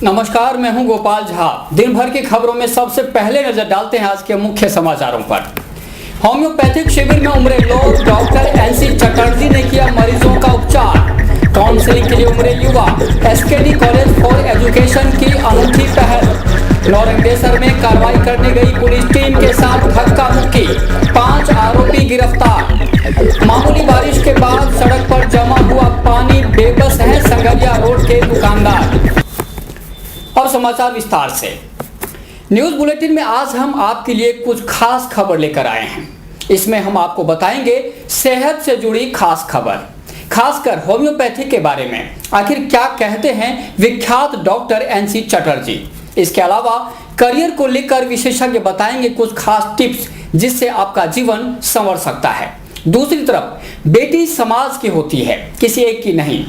नमस्कार, मैं हूं गोपाल झा। दिन भर की खबरों में सबसे पहले नजर डालते हैं आज के मुख्य समाचारों पर। होम्योपैथिक शिविर में उमरे लोग, डॉक्टर एनसी चटर्जी ने किया मरीजों का उपचार। काउंसलिंग के लिए उमरे युवा, एसकेडी कॉलेज फॉर एजुकेशन की अनूठी पहल। नौरंगेसर में कार्रवाई करने गई पुलिस टीम के साथ धक्का मुक्की, 5 आरोपी गिरफ्तार। मामूली बारिश के बाद सड़क पर जमा हुआ पानी, बेबस है संगरिया रोड के दुकानदार। अब समाचार विस्तार से। न्यूज बुलेटिन में आज हम आपके लिए कुछ खास खबर लेकर आए हैं। इसमें हम आपको बताएंगे सेहत से जुड़ी खास खबर, खासकर होम्योपैथी के बारे में। आखिर क्या कहते हैं विख्यात डॉक्टर एनसी चटर्जी। इसके अलावा करियर को लेकर विशेषज्ञ बताएंगे कुछ खास टिप्स जिससे आपका जीवन संवर सकता है। दूसरी तरफ बेटी समाज की होती है, किसी एक की नहीं।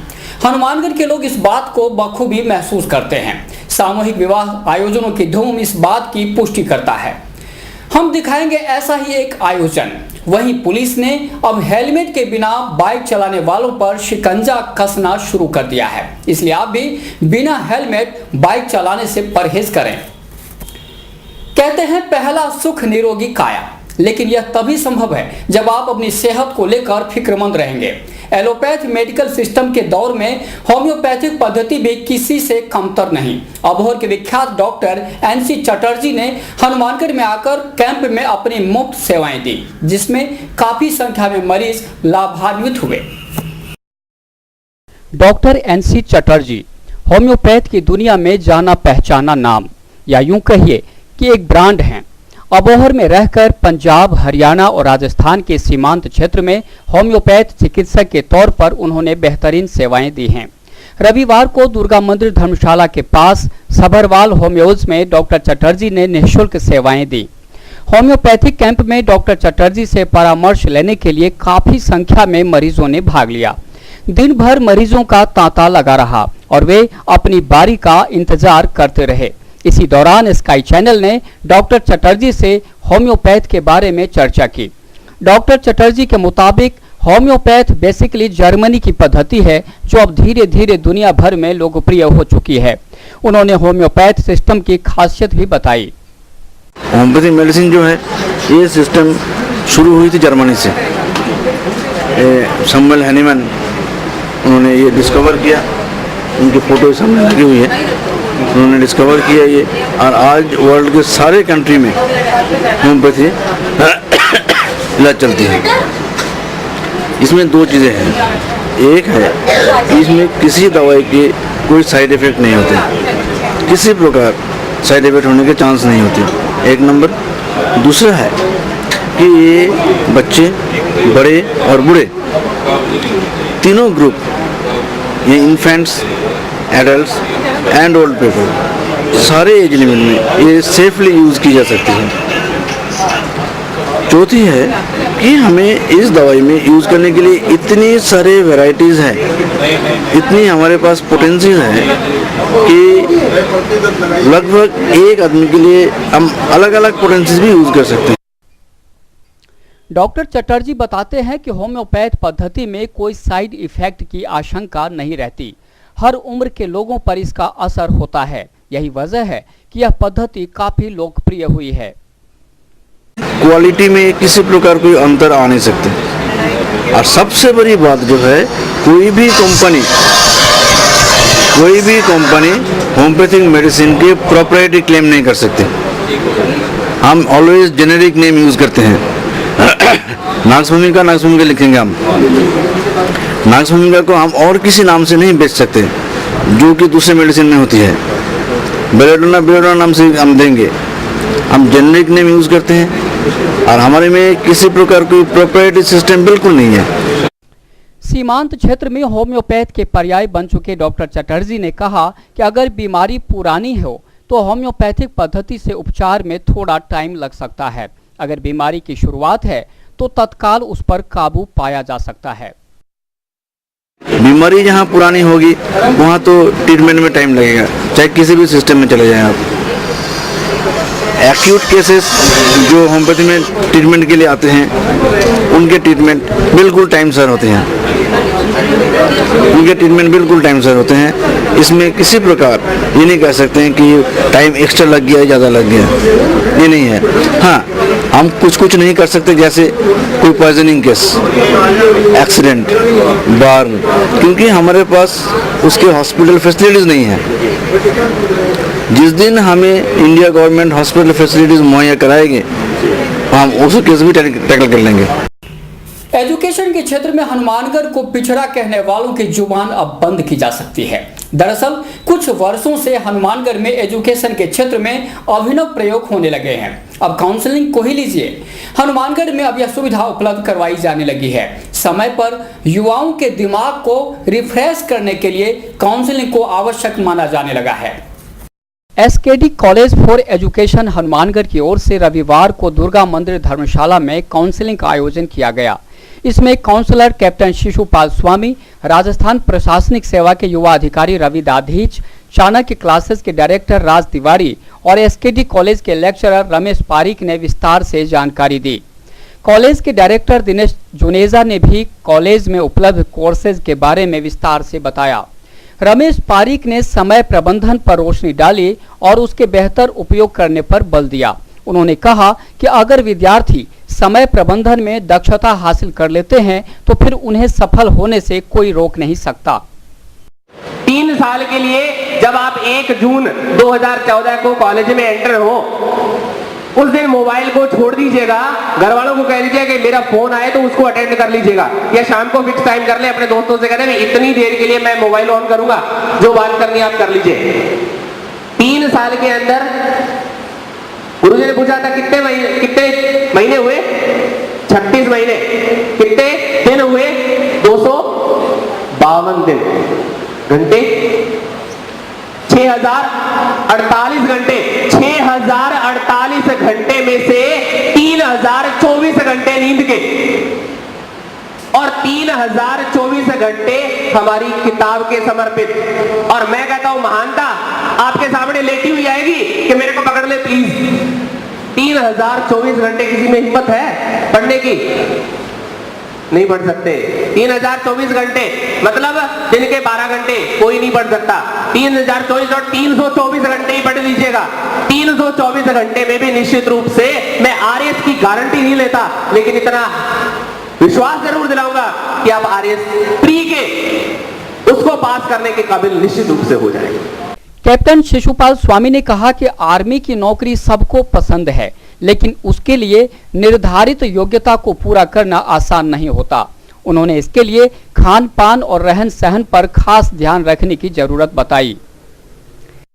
हनुमानगढ़ के लोग इस बात को बखूबी महसूस करते हैं। सामूहिक विवाह आयोजनों की धूम इस बात की पुष्टि करता है। हम दिखाएंगे ऐसा ही एक आयोजन। वहीं पुलिस ने अब हेलमेट के बिना बाइक चलाने वालों पर शिकंजा कसना शुरू कर दिया है, इसलिए आप भी बिना हेलमेट बाइक चलाने से परहेज करें। कहते हैं पहला सुख निरोगी काया, लेकिन यह तभी संभव है जब आप अपनी सेहत को लेकर फिक्रमंद रहेंगे। एलोपैथ मेडिकल सिस्टम के दौर में होम्योपैथिक पद्धति भी किसी से कमतर नहीं। अबोहर के विख्यात डॉक्टर एनसी चटर्जी ने हनुमानगढ़ में आकर कैंप में अपनी मुफ्त सेवाएं दी, जिसमें काफी संख्या में मरीज लाभान्वित हुए। डॉक्टर एनसी चटर्जी होम्योपैथ की दुनिया में जाना पहचाना नाम, या यूं कहिए कि एक ब्रांड हैं। अबोहर में रहकर पंजाब, हरियाणा और राजस्थान के सीमांत क्षेत्र में होम्योपैथ चिकित्सक के तौर पर उन्होंने बेहतरीन सेवाएं दी हैं। रविवार को दुर्गा मंदिर धर्मशाला के पास सबरवाल होम्योज में डॉक्टर चटर्जी ने निःशुल्क सेवाएं दी। होम्योपैथिक कैंप में डॉक्टर चटर्जी से परामर्श लेने के लिए काफी संख्या में मरीजों ने भाग लिया। दिन भर मरीजों का तांता लगा रहा और वे अपनी बारी का इंतजार करते रहे। इसी दौरान स्काई चैनल ने डॉक्टर चटर्जी से होम्योपैथ के बारे में चर्चा की। डॉक्टर चटर्जी के मुताबिक होम्योपैथ बेसिकली जर्मनी की पद्धति है जो अब धीरे धीरे दुनिया भर में लोकप्रिय हो चुकी है। उन्होंने होम्योपैथ सिस्टम की खासियत भी बताई। होम्योपैथिक मेडिसिन जो है ये सिस्टम शुरू हुई थी जर्मनी से। सैमुअल हैनीमैन उन्होंने ये डिस्कवर किया, उनकी फोटो सामने लगी हुई है। उन्होंने डिस्कवर किया ये, और आज वर्ल्ड के सारे कंट्री में होम्योपैथी इलाज चलती है। इसमें 2 चीज़ें हैं। एक है इसमें किसी दवाई के कोई साइड इफ़ेक्ट नहीं होते, किसी प्रकार साइड इफ़ेक्ट होने के चांस नहीं होते, एक नंबर। दूसरा है कि ये बच्चे, बड़े और बूढ़े तीनों ग्रुप, ये infants, adults and old people, सारे एज लिमिट में ये सेफली यूज़ की जा सकती है। चौथी है कि हमें इस दवाई में यूज़ करने के लिए इतनी सारे वैरायटीज़ हैं, इतनी हमारे पास पोटेंशियल है कि लगभग एक आदमी के लिए हम अलग अलग पोटेंशियल भी यूज़ कर सकते हैं। डॉक्टर चटर्जी बताते हैं कि होम्योपैथ पद्धति में कोई साइड इफेक्ट की आशंका नहीं रहती। हर उम्र के लोगों पर इसका असर होता है। यही वजह है कि यह पद्धति काफी लोकप्रिय हुई है। क्वालिटी में किसी प्रकार कोई अंतर आ नहीं सकते, और सबसे बड़ी बात जो है कोई भी कंपनी होम्योपैथिक मेडिसिन के प्रॉपर्टी क्लेम नहीं कर सकते। हम ऑलवेज जेनेरिक नेम यूज करते हैं। नाक्सभूमिका लिखेंगे हम। नाक्सभूमिका को हम और किसी नाम से नहीं बेच सकते जो कि दूसरे मेडिसिन में होती है। बेलेडोना नाम से हम देंगे। हम जेनेरिक नेम यूज करते हैं और हमारे में किसी प्रकार की प्रोप्राइटरी सिस्टम बिल्कुल नहीं है। सीमांत क्षेत्र में होम्योपैथ के पर्याय बन चुके डॉक्टर चटर्जी ने कहा कि अगर बीमारी पुरानी हो तो होम्योपैथिक पद्धति से उपचार में थोड़ा टाइम लग सकता है। अगर बीमारी की शुरुआत है तो तत्काल उस पर काबू पाया जा सकता है। बीमारी जहाँ पुरानी होगी वहाँ तो ट्रीटमेंट में टाइम लगेगा, चाहे किसी भी सिस्टम में चले जाएं आप। एक्यूट केसेस जो होम्योपैथी में ट्रीटमेंट के लिए आते हैं उनके ट्रीटमेंट बिल्कुल टाइम सर होते हैं। उनके ट्रीटमेंट बिल्कुल टाइम से होते हैं। इसमें किसी प्रकार ये नहीं कह सकते हैं कि टाइम एक्स्ट्रा लग गया, ज़्यादा लग गया, ये नहीं है। हाँ, हम कुछ नहीं कर सकते, जैसे कोई पॉइजनिंग केस, एक्सीडेंट, बर्न, क्योंकि हमारे पास उसके हॉस्पिटल फैसिलिटीज़ नहीं है। जिस दिन हमें इंडिया गवर्नमेंट हॉस्पिटल फैसिलिटीज़ मुहैया कराएगी, हम उस केस भी टैकल कर लेंगे। एजुकेशन के क्षेत्र में हनुमानगढ़ को पिछड़ा कहने वालों की जुबान अब बंद की जा सकती है। दरअसल कुछ वर्षों से हनुमानगढ़ में एजुकेशन के क्षेत्र में अभिनव प्रयोग होने लगे हैं। अब काउंसलिंग को ही लीजिए, हनुमानगढ़ में अब यह सुविधा उपलब्ध करवाई जाने लगी है। समय पर युवाओं के दिमाग को रिफ्रेश करने के लिए काउंसलिंग को आवश्यक माना जाने लगा है। SKD college for education Hanumangarh की ओर से रविवार को दुर्गा मंदिर धर्मशाला में काउंसलिंग का आयोजन किया गया। इसमें काउंसलर कैप्टन शिशुपाल स्वामी, राजस्थान प्रशासनिक सेवा के युवा अधिकारी रवि दाधीच, चाणक्य क्लासेस के डायरेक्टर राज तिवारी और एसकेडी कॉलेज के लेक्चरर रमेश पारिक ने विस्तार से जानकारी दी। कॉलेज के डायरेक्टर दिनेश जुनेजा ने भी कॉलेज में उपलब्ध कोर्सेज के बारे में विस्तार से बताया। रमेश पारिक ने समय प्रबंधन पर रोशनी डाली और उसके बेहतर उपयोग करने पर बल दिया। उन्होंने कहा कि अगर विद्यार्थी समय प्रबंधन में दक्षता हासिल कर लेते हैं तो फिर उन्हें सफल होने से कोई रोक नहीं सकता। 3 साल के लिए जब आप 1 जून 2014 को कॉलेज में एंटर हो, उस दिन मोबाइल को छोड़ दीजिएगा। घर वालों को कह दीजिएगा कि मेरा फोन आए तो उसको अटेंड कर लीजिएगा, या शाम को फिक्स टाइम कर ले। अपने दोस्तों से कहते हैं इतनी देर के लिए मैं मोबाइल ऑन करूंगा, जो बात करनी आप कर लीजिए। 3 साल के अंदर गुरुजी ने पूछा था कितने महीने हुए? 36 महीने। कितने दिन हुए? 252 दिन। घंटे 6048 घंटे। 6048 घंटे में से 3024 घंटे नींद के और 3024 घंटे हमारी किताब के समर्पित। और मैं कहता हूं महानता आपके सामने लेटी हुई आएगी कि मेरे को पकड़ ले प्लीज। 3024 घंटे किसी में हिम्मत है पढ़ने की? नहीं पढ़ सकते। 3024 घंटे मतलब दिन के 12 घंटे कोई नहीं पढ़ सकता। 3024 और 324 घंटे ही पढ़ लीजिएगा। 324 घंटे में भी निश्चित रूप से मैं आरएस की गारंटी नहीं लेता, लेकिन इतना विश्वास जरूर दिलाऊंगा कि आप आरएस प्री के उसको पास करने के काबिल निश्चित रूप से हो जाएंगे। कैप्टन शिशुपाल स्वामी ने कहा कि आर्मी की नौकरी सबको पसंद है, लेकिन उसके लिए निर्धारित योग्यता को पूरा करना आसान नहीं होता। उन्होंने इसके लिए खान पान और रहन सहन पर खास ध्यान रखने की जरूरत बताई।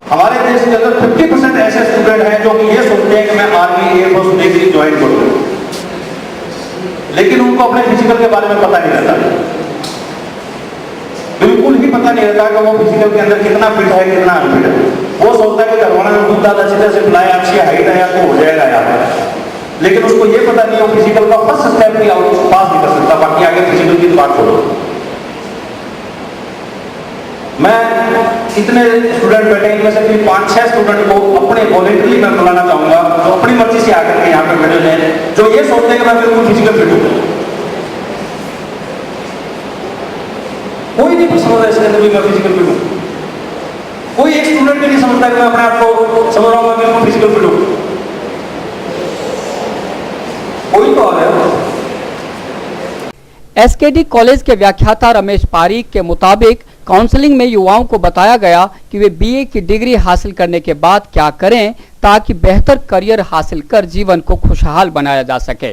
हमारे देश के अंदर 50% ऐसे स्टूडेंट हैं जो कि ये सोचते हैं कि मैं आर्मी, एयरफोर्स, नेवी ज्वाइन करूं, लेकिन उनको अपने फिजिकल के बारे में पता नहीं रहता। बिल्कुल ही पता नहीं रहता कि वो फिजिकल के अंदर कितना फिट है, कितना अनफिट है। वो सोचता है कि घरवालों ने दूध दादा अच्छी तरह से पिलाया, अच्छी हाइट है, आपको हो जाएगा यार, लेकिन उसको ये पता नहीं, वो फिजिकल का फर्स्ट स्टेप भी पास नहीं कर सकता। बाकी आगे फिजिकल की बात छोड़ो। मैं इतने स्टूडेंट बैठे हैं, इनमें से 5-6 स्टूडेंट को अपने वॉलेंटरली मैं बुलाना चाहूंगा, जो अपनी मर्जी से आकर के यहाँ पे बैठे हैं, जो ये सोचते हैं कि मैं बिल्कुल फिजिकल फिट हूँ। कोई नहीं समझता इसके अंदर भी मैं फिजिकल फिट हूँ। कोई एक स्टूडेंट भी नहीं समझता कि मैं अपने आप को समझ रहा हूँ मैं बिल्कुल फिजिकल फिट हूँ। कोई तो आ गया। एसकेडी कॉलेज के व्याख्याता रमेश पारिक के मुताबिक काउंसलिंग में युवाओं को बताया गया कि वे बीए की डिग्री हासिल करने के बाद क्या करें ताकि बेहतर करियर हासिल कर जीवन को खुशहाल बनाया जा सके।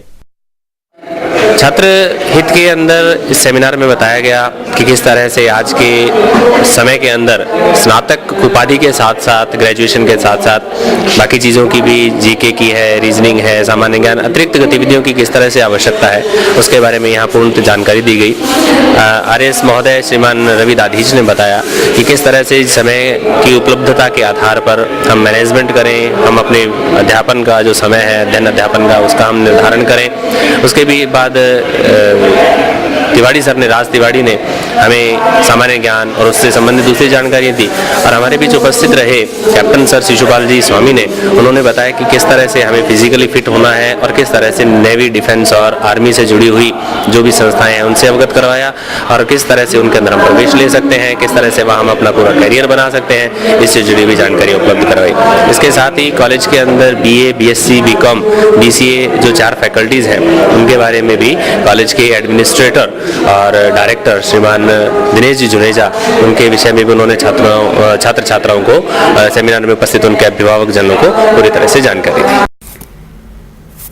छात्र हित के अंदर इस सेमिनार में बताया गया कि किस तरह से आज के समय के अंदर स्नातक उपाधि के साथ साथ ग्रेजुएशन के साथ साथ बाकी चीज़ों की भी जीके की है, रीजनिंग है, सामान्य ज्ञान, अतिरिक्त गतिविधियों की किस तरह से आवश्यकता है उसके बारे में यहाँ पूर्ण जानकारी दी गई। आरएस महोदय श्रीमान रवि दाधीच ने बताया कि किस तरह से समय की उपलब्धता के आधार पर हम मैनेजमेंट करें, हम अपने अध्यापन का जो समय है अध्ययन अध्यापन का उसका हम निर्धारण करें। उसके भी बाद तिवारी सर ने, राज तिवारी ने हमें सामान्य ज्ञान और उससे संबंधित दूसरी जानकारियाँ दी और हमारे बीच उपस्थित रहे कैप्टन सर शिशुपाल जी स्वामी ने, उन्होंने बताया कि किस तरह से हमें फिजिकली फिट होना है और किस तरह से नेवी, डिफेंस और आर्मी से जुड़ी हुई जो भी संस्थाएं हैं उनसे अवगत करवाया और किस तरह से उनके अंदर हम प्रवेश ले सकते हैं, किस तरह से वहाँ हम अपना पूरा करियर बना सकते हैं, इससे जुड़ी हुई जानकारी उपलब्ध करवाई। इसके साथ ही कॉलेज के अंदर BA, BSc, BCom, BCA जो 4 फैकल्टीज़ हैं उनके बारे में भी कॉलेज के एडमिनिस्ट्रेटर और डायरेक्टर श्रीमान दिनेश जी जुनेजा, उनके विषय में भी उन्होंने छात्र छात्राओं को सेमिनार में उपस्थित उनके अभिभावक जनों को पूरी तरह से जानकारी दी।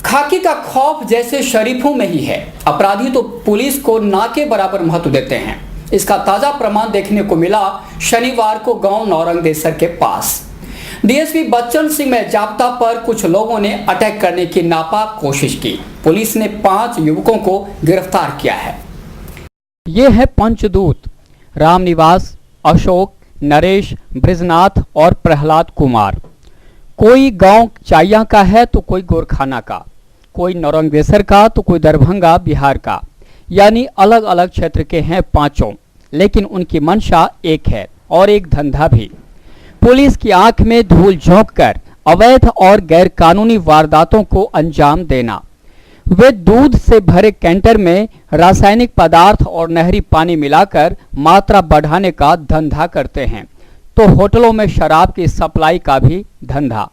खाकी का खौफ जैसे शरीफों में ही है। अपराधी तो पुलिस को ना के बराबर महत्व देते हैं। इसका ताजा प्रमाण देखने को मिला शनिवार को गांव नौरंगदेसर के पास। डीएसपी बच्चन सिंह में जाब्ता पर कुछ लोगों ने अटैक करने की नापाक कोशिश की। पुलिस ने 5 युवकों को गिरफ्तार किया है। ये है पंचदूत रामनिवास, अशोक, नरेश, ब्रिजनाथ और प्रहलाद कुमार। कोई गांव चाइया का है तो कोई गोरखाना का, कोई नौरंगदेसर का तो कोई दरभंगा बिहार का, यानी अलग अलग क्षेत्र के हैं पांचों, लेकिन उनकी मंशा एक है और एक धंधा भी। पुलिस की आंख में धूल झोंककर अवैध और गैर कानूनी वारदातों को अंजाम देना। वे दूध से भरे कैंटर में रासायनिक पदार्थ और नहरी पानी मिलाकर मात्रा बढ़ाने का धंधा करते हैं, तो होटलों में शराब की सप्लाई का भी धंधा।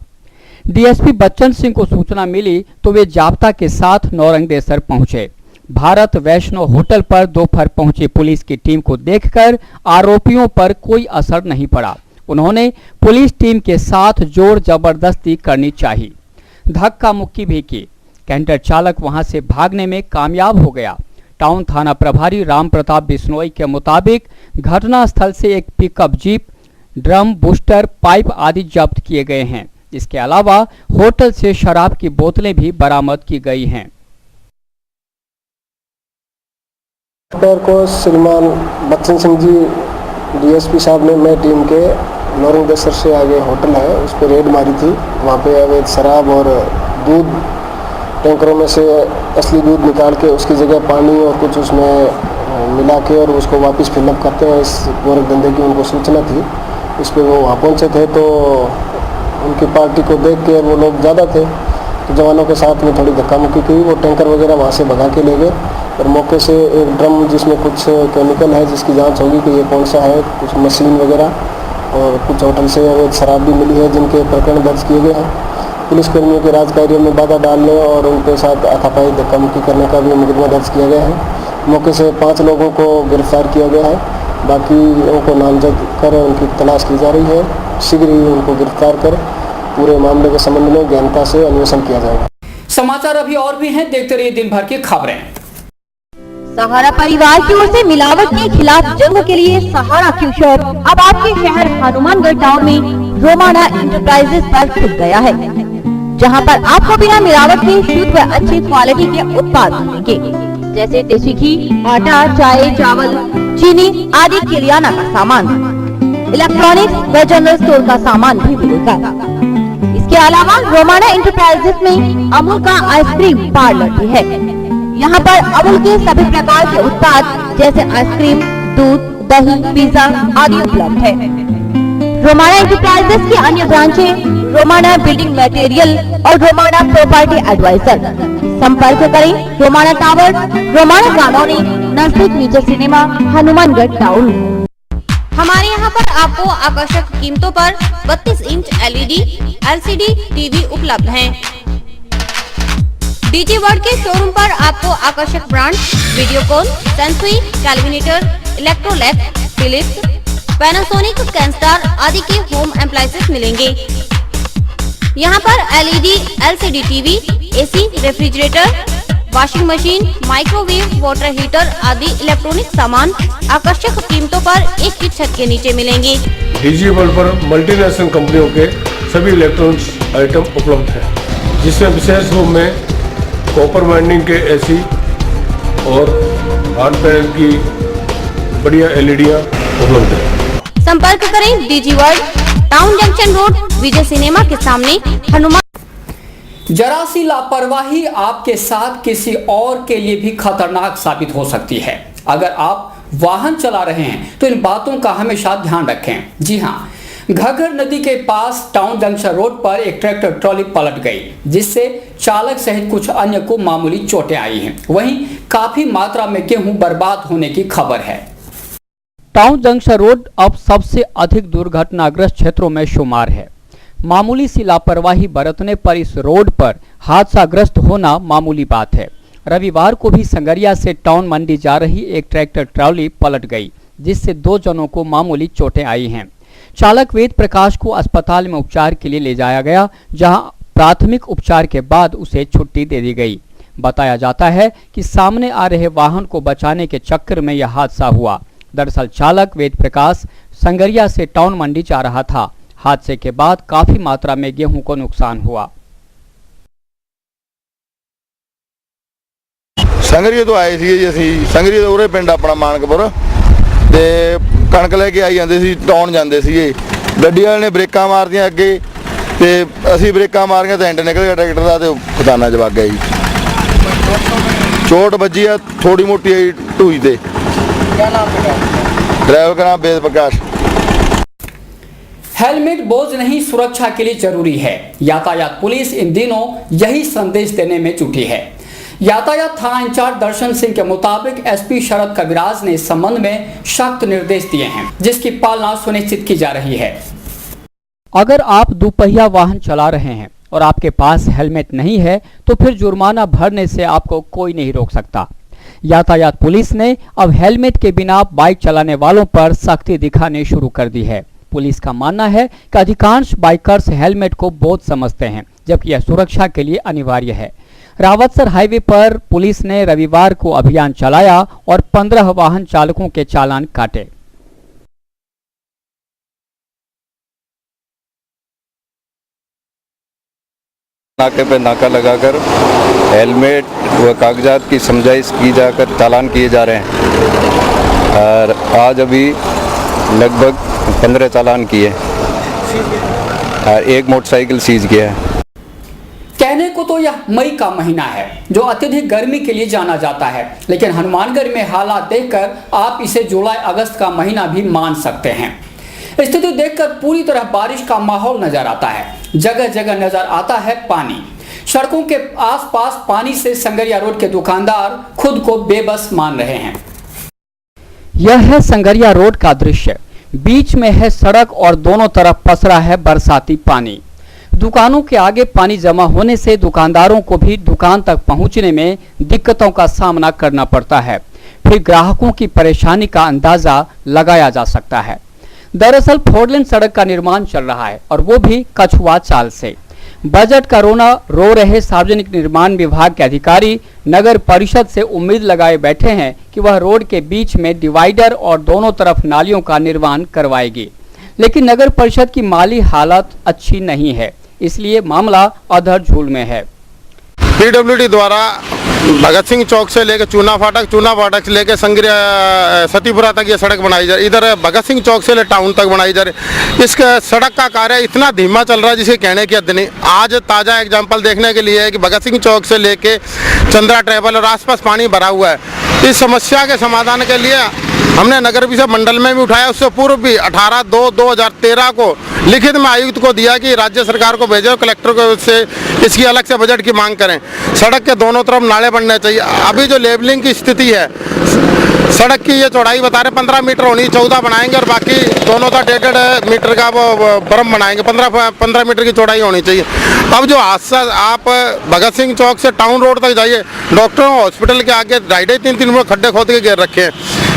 डीएसपी बच्चन सिंह को सूचना मिली तो वे जाब्ता के साथ नौरंगदेसर पहुंचे। भारत वैष्णो होटल पर दोपहर पहुंची पुलिस की टीम को देखकर आरोपियों पर कोई असर नहीं पड़ा। उन्होंने पुलिस टीम के साथ जोर जबरदस्ती करनी चाहिए, धक्का मुक्की भी की। कैंटर चालक वहां से भागने में कामयाब हो गया। टाउन थाना प्रभारी राम प्रताप बिश्नोई के मुताबिक घटनास्थल से एक pickup jeep, drum, booster, pipe आदि जब्त किए गए हैं। इसके अलावा होटल से शराब की बोतलें भी बरामद की गई हैं। को श्रीमान बच्चन सिंह जी डीएसपी साहब ने मैं टीम के नौरंगदेसर से आगे होटल है उस पर रेड मारी थी। वहाँ पे अवैध शराब और दूध टैंकरों में से असली दूध निकाल के उसकी जगह पानी और कुछ उसमें मिला के और उसको वापस फिलअप करते हैं, इस गोरख धंधे की उनको सूचना थी। इस पर वो वहाँ पहुँचे थे तो उनकी पार्टी को देख के वो लोग ज़्यादा थे तो जवानों के साथ में थोड़ी धक्का मुक्की की। वो टैंकर वगैरह वहाँ से भगा के ले गए और मौके से एक ड्रम जिसमें कुछ केमिकल है जिसकी जांच होगी कि ये कौन सा है, कुछ मशीन वगैरह और कुछ होटल से अवैध शराब भी मिली है जिनके प्रकरण दर्ज किए गए हैं। पुलिसकर्मियों के राज कार्यों में बाधा डालने और उनके साथ हाथापाई धक्का मुक्की करने का भी मुकदमा दर्ज किया गया है। मौके से 5 लोगों को गिरफ्तार किया गया है। बाकी उनको नामजद कर उनकी तलाश की जा रही है। शीघ्र ही उनको गिरफ्तार कर पूरे मामले के संबंध में गहनता से अन्वेषण किया जाएगा। समाचार अभी और भी हैं, देखते रहिए दिन भर की खबरें। सहारा परिवार की ओर से मिलावट के खिलाफ जंग के लिए सहारा फ्यूचर अब आपके शहर हनुमानगढ़ टाउन में रोमाना इंटरप्राइजेस पर खुल गया है, जहां पर आपको बिना मिलावट के शुद्ध व अच्छी क्वालिटी के उत्पाद मिलेंगे, जैसे देसी घी, आटा, चाय, चावल, चीनी आदि किराना का सामान, इलेक्ट्रॉनिक्स व जनरल स्टोर का सामान भी मिलेगा। इसके अलावा रोमाना इंटरप्राइजेस में अमूल का आइसक्रीम पार्लर भी है। यहाँ पर अमूल के सभी प्रकार के उत्पाद जैसे आइसक्रीम, दूध, दही, पिज्जा आदि उपलब्ध है। रोमाना इंटरप्राइजेस की अन्य ब्रांचें रोमाना बिल्डिंग मटेरियल और रोमाना प्रॉपर्टी एडवाइजर। संपर्क करें रोमाना टावर, रोमाना कॉलोनी, नजदीक मेजर सिनेमा, हनुमानगढ़ टाउन। हमारे यहाँ पर आपको आकर्षक कीमतों पर 32 इंच LED, LCD टीवी उपलब्ध हैं। डीजी वर्ल्ड के शोरूम पर आपको आकर्षक brand Videocon, Sansui, Kelvinator, Electrolab, Philips, Panasonic, Kenstar आदि के होम अप्लायंसेस मिलेंगे। यहाँ पर LED, LCD TV, AC, refrigerator, washing machine, microwave, water heater आदि इलेक्ट्रॉनिक सामान आकर्षक कीमतों पर एक ही छत के नीचे मिलेंगे। डीजी वर्ल्ड पर मल्टीनेशनल कंपनियों के सभी इलेक्ट्रॉनिक्स आइटम उपलब्ध हैं, जिसमें विशेष रूप में कॉपर वाइंडिंग के AC और हार्ड पैनल की बढ़िया LEDयां उपलब्ध है। संपर्क करें DG World, Town Junction Road, Vijay cinema के सामने, हनुमान। जरा सी लापरवाही आपके साथ किसी और के लिए भी खतरनाक साबित हो सकती है। अगर आप वाहन चला रहे हैं तो इन बातों का हमेशा ध्यान रखें। जी हाँ, घग्गर नदी के पास टाउन जंक्शन रोड पर एक ट्रैक्टर ट्रॉली पलट गई, जिससे चालक सहित कुछ अन्य को मामूली चोटें आई हैं। वहीं काफी मात्रा में गेहूं बर्बाद होने की खबर है। टाउन जंक्शन रोड अब सबसे अधिक दुर्घटनाग्रस्त क्षेत्रों में शुमार है। मामूली सी लापरवाही बरतने पर इस रोड पर हादसाग्रस्त होना मामूली बात है। रविवार को भी संगरिया से टाउन मंडी जा रही एक ट्रैक्टर ट्रॉली पलट गई, जिससे 2 जनों को मामूली चोटें आई हैं। चालक वेद प्रकाश को अस्पताल में उपचार के लिए ले जाया गया, जहां प्राथमिक उपचार के बाद उसे छुट्टी दे दी गई। बताया जाता है कि सामने आ रहे वाहन को बचाने के चक्कर में यह हादसा हुआ। दरअसल चालक वेद प्रकाश संगरिया से टाउन मंडी जा रहा था। हादसे के बाद काफी मात्रा में गेहूं को नुकसान हुआ। संगरिया तो आए थे जी, ਅਸੀਂ ਸੰਗਰੀਆ ਤੋਂ ਉਰੇ ਪਿੰਡ ਆਪਣਾ ਮਾਨਕਪੁਰ ਤੇ ਕਣਕ ਲੈ ਕੇ ਆਈ ਜਾਂਦੇ ਸੀ, ਟਾਉਣ ਜਾਂਦੇ ਸੀਗੇ। ਗੱਡੀ ਵਾਲੇ ਨੇ ਬ੍ਰੇਕਾਂ ਮਾਰਦੀਆਂ ਅੱਗੇ ਤੇ ਅਸੀਂ ਬ੍ਰੇਕਾਂ ਮਾਰੀਆਂ ਤੇ ਐਂਡ ਨਿਕਲ ਗਿਆ ਟਰੈਕਟਰ ਦਾ ਤੇ ਖਦਾਨਾ ਚ ਵਗ ਗਿਆ ਜੀ। ਚੋਟ ਵੱਜੀ ਆ ਥੋੜੀ ਮੋਟੀ ਆਈ ਢੂਈ ਤੇ। ਕੀ ਨਾਮ ਹੈ? ड्राइवर का नाम वेद प्रकाश। हेलमेट बोझ नहीं, सुरक्षा के लिए जरूरी है। यातायात पुलिस इन दिनों यही संदेश देने में जुटी है। यातायात थाना इंचार्ज दर्शन सिंह के मुताबिक एसपी शरद कविराज ने इस संबंध में सख्त निर्देश दिए हैं, जिसकी पालना सुनिश्चित की जा रही है। अगर आप दुपहिया वाहन चला रहे हैं और आपके पास हेलमेट नहीं है तो फिर जुर्माना भरने से आपको कोई नहीं रोक सकता। यातायात पुलिस ने अब हेलमेट के बिना बाइक चलाने वालों पर सख्ती दिखानी शुरू कर दी है। पुलिस का मानना है कि अधिकांश बाइकर्स हेलमेट को बोझ समझते हैं, जबकि यह सुरक्षा के लिए अनिवार्य है। रावतसर हाईवे पर पुलिस ने रविवार को अभियान चलाया और 15 वाहन चालकों के चालान काटे। नाके पे नाका लगाकर हेलमेट व कागजात की समझाइश की जाकर चालान किए जा रहे हैं और आज अभी लगभग 15 चालान किए और एक मोटरसाइकिल सीज किया है। कहने को तो यह मई का महीना है जो अत्यधिक गर्मी के लिए जाना जाता है, लेकिन हनुमानगढ़ में हालात देखकर आप इसे जुलाई अगस्त का महीना भी मान सकते हैं। स्थिति देखकर पूरी तरह बारिश का माहौल नजर आता है। जगह जगह नजर आता है पानी। सड़कों के आसपास पानी से संगरिया रोड के दुकानदार खुद को बेबस मान रहे हैं। यह है संगरिया रोड का दृश्य। बीच में है सड़क और दोनों तरफ पसरा है बरसाती पानी। दुकानों के आगे पानी जमा होने से दुकानदारों को भी दुकान तक पहुंचने में दिक्कतों का सामना करना पड़ता है। फिर ग्राहकों की परेशानी का अंदाजा लगाया जा सकता है। दरअसल 4 लेन सड़क का निर्माण चल रहा है और वो भी कछुआ चाल से। बजट का रोना रो रहे सार्वजनिक निर्माण विभाग के अधिकारी नगर परिषद से उम्मीद लगाए बैठे हैं कि वह रोड के बीच में डिवाइडर और दोनों तरफ नालियों का निर्माण करवाएगी, लेकिन नगर परिषद की माली हालत अच्छी नहीं है, इसलिए मामला अधर झूल में है। पीडब्ल्यूडी द्वारा भगत सिंह चौक से लेकर चूना फाटक से लेकर संगरिया सतीपुरा तक ये सड़क बनाई जा रही। इधर भगत सिंह चौक से ले टाउन तक बनाई जा रही। इस सड़क का कार्य इतना धीमा चल रहा है जिसे कहने की हद नहीं। आज ताज़ा एग्जांपल देखने के लिए है कि भगत सिंह चौक से लेके चंद्रा ट्रैवल और आसपास पानी भरा हुआ है। इस समस्या के समाधान के लिए हमने नगर परिषद मंडल में भी उठाया। उससे पूर्व भी 18/2/2013 को लिखित में आयुक्त को दिया कि राज्य सरकार को भेजो, कलेक्टर को से इसकी अलग से बजट की मांग करें। सड़क के दोनों तरफ नाले बनने चाहिए। अभी जो लेवलिंग की स्थिति है, सड़क की ये चौड़ाई बता रहे 15 मीटर होनी, 14 बनाएंगे और बाकी दोनों का 1.5 मीटर का वो बरम बनाएंगे। 15 मीटर की चौड़ाई होनी चाहिए। अब जो हादसा, आप भगत सिंह चौक से टाउन रोड तक जाइए, डॉक्टरों हॉस्पिटल के आगे 2.5-3 खड्डे खोद के घेर रखे हैं।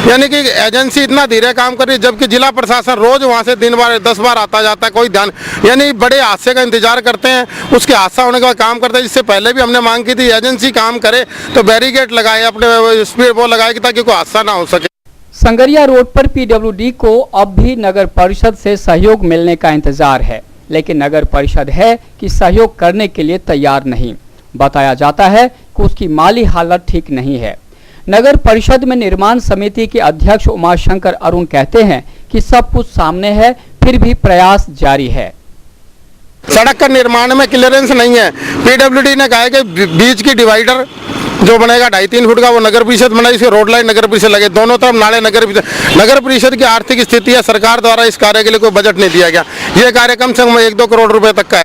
यानी कि एजेंसी इतना धीरे काम कर रही है, जबकि जिला प्रशासन रोज वहाँ से दिन बार 10 बार आता जाता है, कोई ध्यान, यानी बड़े हादसे का इंतजार करते हैं, उसके हादसा होने के बाद काम करते हैं। इससे पहले भी हमने मांग की थी एजेंसी काम करे तो बैरिकेड लगाए, अपने स्पीड वो लगाए ताकि कोई हादसा ना हो सके। संगरिया रोड पर पीडब्ल्यूडी को अब भी नगर परिषद से सहयोग मिलने का इंतजार है, लेकिन नगर परिषद है कि सहयोग करने के लिए तैयार नहीं। बताया जाता है कि उसकी माली हालत ठीक नहीं है। नगर परिषद में निर्माण समिति के अध्यक्ष उमाशंकर अरुण कहते हैं कि सब कुछ सामने है, फिर भी प्रयास जारी है। सड़क का निर्माण में क्लियरेंस नहीं है। पीडब्ल्यूडी ने कहा है कि बीच की डिवाइडर जो बनेगा 2.5-3 फुट का वो नगर परिषद बनाई, इसके रोड लाइन नगर परिषद लगे, दोनों तरफ नाले नगर परिषद की आर्थिक स्थिति है, सरकार द्वारा इस कार्य के लिए कोई बजट नहीं दिया गया। ये कार्य कम से कम 1-2 करोड़ रुपए तक का है।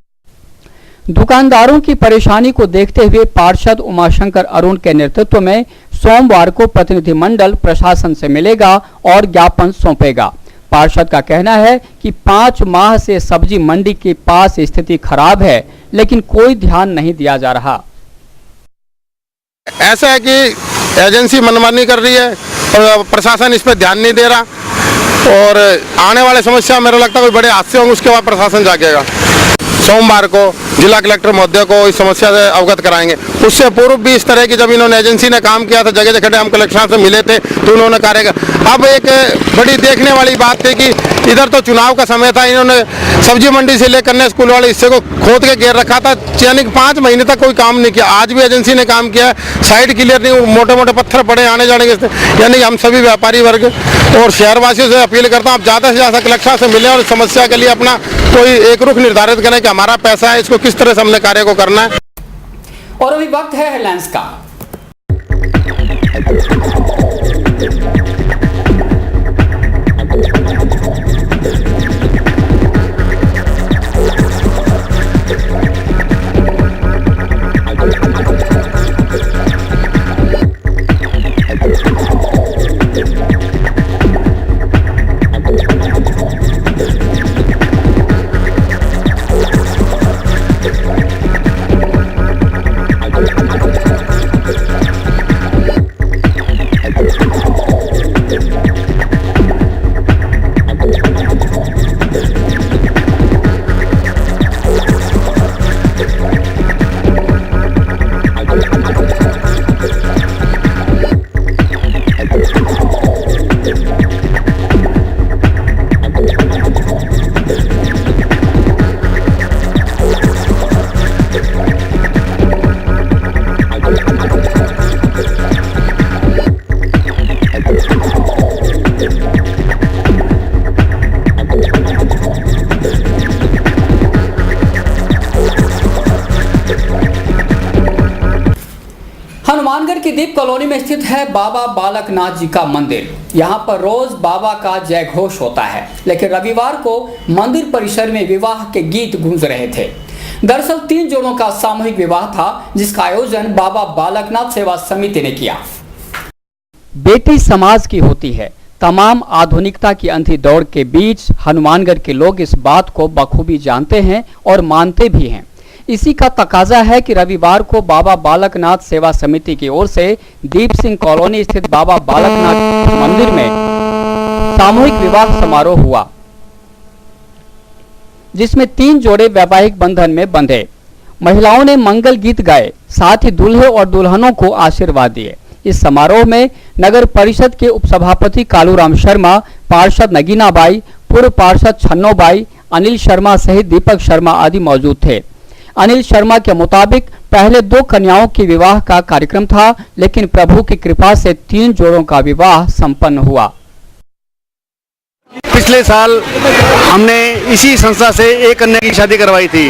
दुकानदारों की परेशानी को देखते हुए पार्षद उमाशंकर अरुण के नेतृत्व में सोमवार को प्रतिनिधिमंडल प्रशासन से मिलेगा और ज्ञापन सौंपेगा। पार्षद का कहना है कि 5 माह से सब्जी मंडी के पास स्थिति खराब है, लेकिन कोई ध्यान नहीं दिया जा रहा। ऐसा है कि एजेंसी मनमानी कर रही है और प्रशासन इस पर ध्यान नहीं दे रहा, और आने वाले समस्या मेरा लगता है कोई बड़े हादसे होंगे, उसके बाद प्रशासन जागेगा। सोमवार को जिला कलेक्टर महोदय को इस समस्या से अवगत कराएंगे। उससे पूर्व भी इस तरह की जब इन्होंने एजेंसी ने काम किया था, जगह जगह हम कलेक्टर से मिले थे तो उन्होंने कार्य। अब एक बड़ी देखने वाली बात थी कि इधर तो चुनाव का समय था, इन्होंने सब्जी मंडी से लेकर कन्या स्कूल वाले हिस्से को खोद के घेर रखा था, यानी 5 महीने तक कोई काम नहीं किया। आज भी एजेंसी ने काम किया, साइड क्लियर नहीं, मोटे मोटे पत्थर पड़े आने जाने के, यानी हम सभी व्यापारी वर्ग और शहरवासियों से अपील करता हूँ, आप ज़्यादा से ज़्यादा कलेक्टर से मिलें और समस्या के लिए अपना कोई एक रुख निर्धारित करें कि हमारा पैसा है, इसको किस तरह से हमने कार्य को करना है। और अभी वक्त है हेडलाइंस का। हनुमानगढ़ की दीप कॉलोनी में स्थित है बाबा बालकनाथ जी का मंदिर। यहाँ पर रोज बाबा का जय घोष होता है, लेकिन रविवार को मंदिर परिसर में विवाह के गीत गूंज रहे थे। दरअसल 3 जोड़ों का सामूहिक विवाह था, जिसका आयोजन बाबा बालकनाथ सेवा समिति ने किया। बेटी समाज की होती है। तमाम आधुनिकता की अंधी दौड़ के बीच हनुमानगढ़ के लोग इस बात को बखूबी जानते हैं और मानते भी हैं। इसी का तकाजा है कि रविवार को बाबा बालकनाथ सेवा समिति की ओर से दीप सिंह कॉलोनी स्थित बाबा बालकनाथ मंदिर में सामूहिक विवाह समारोह हुआ, जिसमें 3 जोड़े वैवाहिक बंधन में बंधे। महिलाओं ने मंगल गीत गाए, साथ ही दूल्हे और दुल्हनों को आशीर्वाद दिए। इस समारोह में नगर परिषद के उपसभापति कालूराम शर्मा, पार्षद नगीनाबाई, पूर्व पार्षद छन्नोबाई, अनिल शर्मा सहित दीपक शर्मा आदि मौजूद थे। अनिल शर्मा के मुताबिक पहले 2 कन्याओं के विवाह का कार्यक्रम था, लेकिन प्रभु की कृपा से 3 जोड़ों का विवाह संपन्न हुआ। पिछले साल हमने इसी संस्था से एक कन्या की शादी करवाई थी।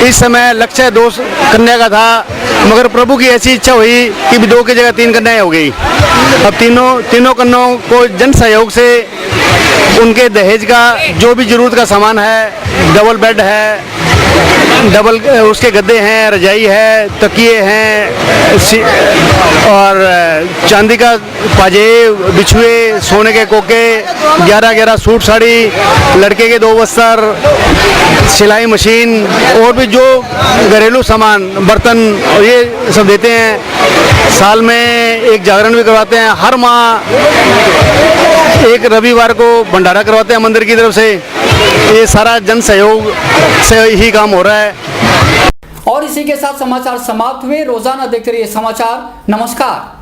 इस समय लक्ष्य 2 कन्या का था, मगर प्रभु की ऐसी इच्छा हुई कि 2 की जगह 3 कन्याएं हो गई। अब तीनों कन्याओं को जन सहयोग से उनके दहेज का जो भी जरूरत का सामान है, डबल बेड है, डबल उसके गद्दे हैं, रजाई है, तकिए हैं और चांदी का पाजे, बिछुए, सोने के कोके, 11 सूट साड़ी, लड़के के 2 वस्त्र, सिलाई मशीन और भी जो घरेलू सामान, बर्तन, और ये सब देते हैं। साल में एक जागरण भी करवाते हैं। हर माह एक रविवार को भंडारा करवाते हैं मंदिर की तरफ से। ये सारा जन सहयोग से ही काम हो रहा है। और इसी के साथ समाचार समाप्त हुए। रोजाना देखते रहिए समाचार। नमस्कार।